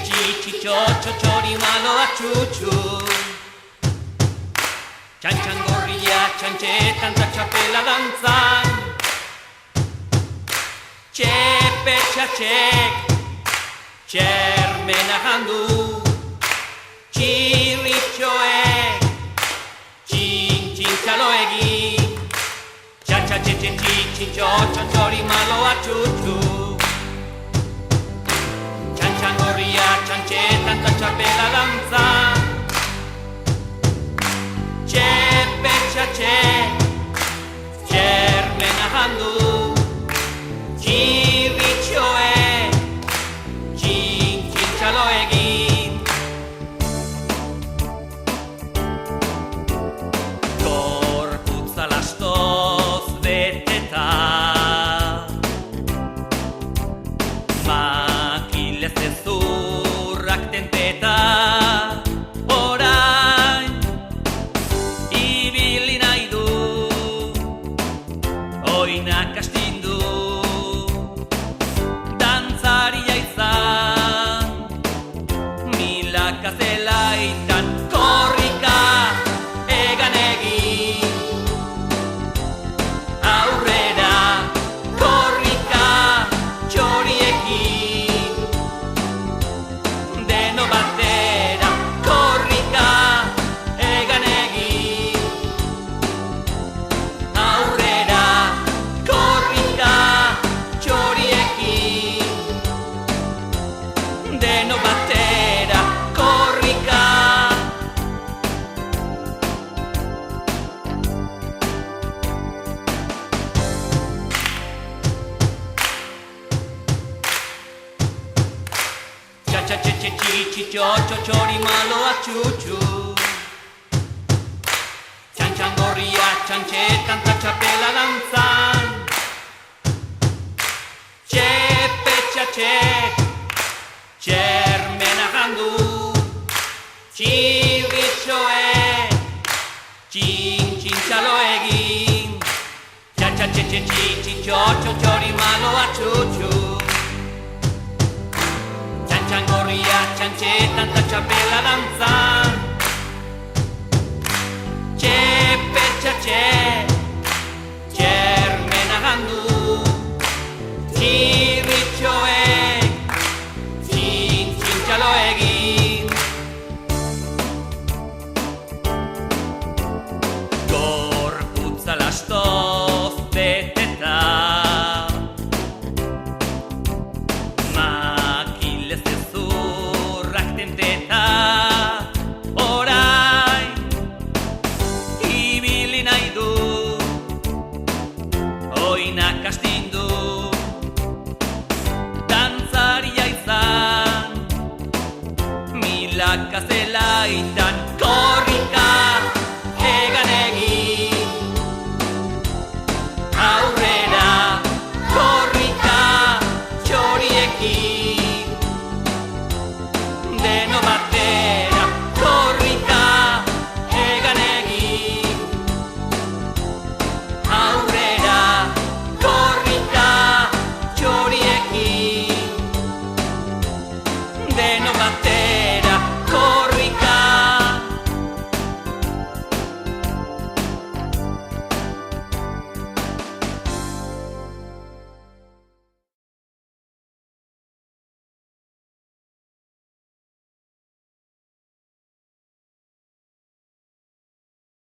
txori maloa txutxu. Txantxan gorria txantxetan ta txapela dantzan. Txepe txatxek, txermena jandu. Txirritxoek, txin txalo egin. Txori maloa txutxu. Txantxan gorria txantxetan ta txapela dantzan. Txepe txatxek, txermena jandu. Txirritxoek, txin txalo egin. Gorputza lastoz beteta, makilez ezurrak tenteta. Orain ibili nahi du, oinak astindu. Dantzaria izan, milaka zelaitan. Korrika egan egin, aurrera korrika txoriekin. Deno batera korrika egan egin, aurrera korrika txoriekin. Deno batera korrika. Txori maloa txutxu. Txantxan gorria txantxetan ta txapela dantzan. Txepe txatxek, txermena jandu. Txirritxoek, txin txalo egin. Txori maloa txutxu. Txantxan gorria txantxetan ta txapela dantzan. Txepe txatxek, txermena jandu. Txirritxoek, txin txalo egin. Gorputza lastoz beteta, makilez ezurrak tenteta. Orain ibili nahi du, oinak astindu. Dantzaria izan, milaka zelaitan. Korrika egan egin, aurrera korrika txoriekin.